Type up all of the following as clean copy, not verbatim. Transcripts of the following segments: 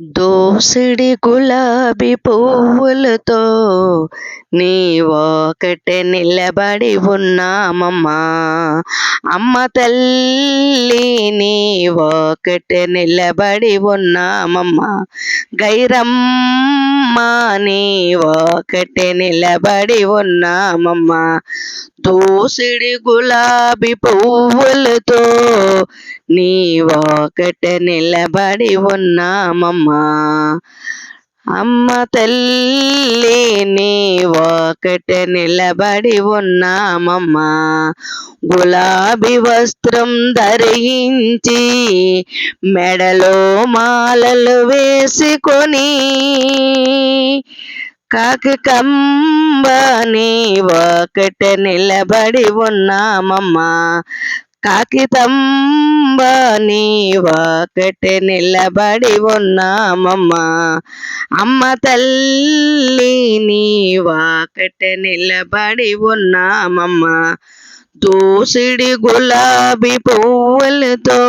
దోసిడి గులాబీ పువ్వులతో నీవొకటే నిలబడి ఉన్నామమ్మా. అమ్మ తల్లి నీవొకటే నిలబడి ఉన్నామమ్మా. గైరమ్మ నీవొకటే నిలబడి ఉన్నామమ్మా. దోసిడి గులాబీ పువ్వులతో నీవొకటే నిలబడి ఉన్నామమ్మా. అమ్మ తల్లి నీవొకటే నిలబడి ఉన్నామమ్మా. గులాబీ వస్త్రం ధరించి మెడలో మాలలు వేసుకొని కాకికంబ నీవొకటే నిలబడి ఉన్నామమ్మా. కాకితంబ నీవొకటే నిలబడి ఉన్నామమ్మా. అమ్మ తల్లి నీవొకటే నిలబడి ఉన్నామమ్మా. దోసిడి గులాబీ పువ్వులతో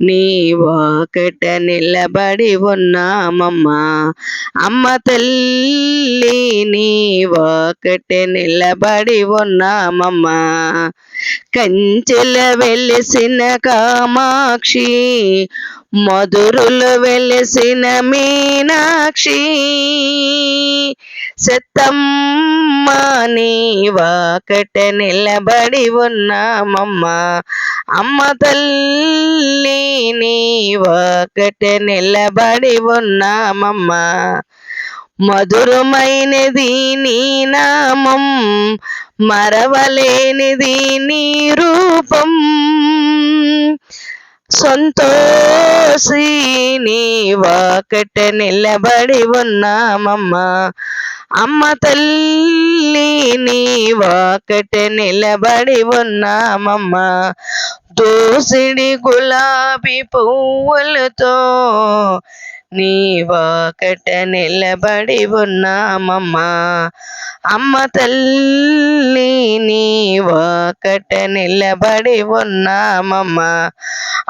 నీవొకటే నిలబడి ఉన్నామమ్మా. అమ్మ తల్లి నీవొకటే నిలబడి ఉన్నామమ్మా. కంచెల వెలిసిన కామాక్షి, మధురులు వెలిసిన మీనాక్షి, సత్తమ్మ నీవొకటే నిలబడి ఉన్నామమ్మా. అమ్మ తల్లి నీవొకటే నిలబడి ఉన్నామమ్మా. మధురమైనది నీ నామం, మరవలేనిది నీ రూపం. సంతోషి నీవొకటే నిలబడి ఉన్నామమ్మా. అమ్మ తల్లి నీవొకటే నిలబడి ఉన్నామమ్మా. దోసిడి గులాబీ పువ్వులతో నీవొకటే నిలబడి ఉన్నామమ్మా. అమ్మ తల్లి నీవొకటే నిలబడి ఉన్నామమ్మా.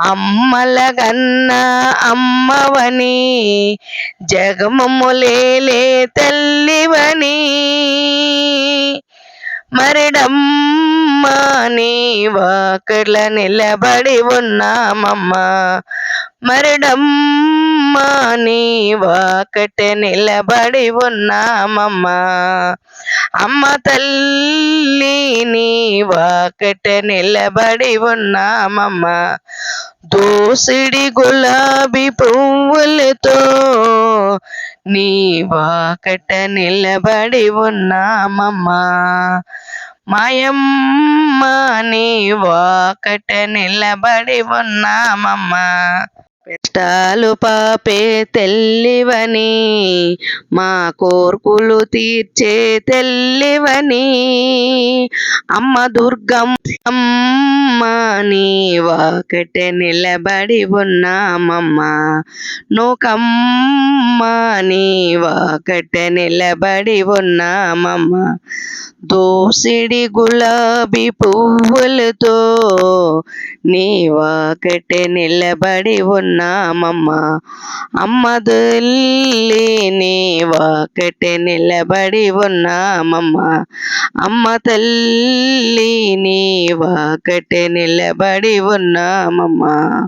అమ్మల గన్నా అమ్మవని, జగమములేలే తల్లివని, మరిడమ్మ నీవొకటే నిలబడి ఉన్నామమ్మా. మరిడమ్మ నీవొకటే నిలబడి ఉన్నామమ్మా. అమ్మ తల్లి నీవొకటే నిలబడి ఉన్నామమ్మా. దోసిడి గులాబీ పువ్వులతో నీవొకటే నిలబడి ఉన్నామమ్మా. మాయమ్మ నీవొకటే నిలబడి ఉన్నామమ్మా. కష్టాలు పాపే తెల్లివని, మా కోర్కులు తీర్చే తెల్లివని, అమ్మ దుర్గమ్మ నీవొకటే నిలబడి ఉన్నామమ్మా. నూకమ్మ నీవొకటే నిలబడి ఉన్నామమ్మా. దోసిడి గులాబీ పువ్వులతో నీవొకటే నిలబడి ఉన్నామమ్మా. అమ్మ తల్లి నీవొకటే నిలబడి ఉన్నామమ్మా. అమ్మ తల్లి నీవొకటే నిలబడి ఉన్నామమ్మా.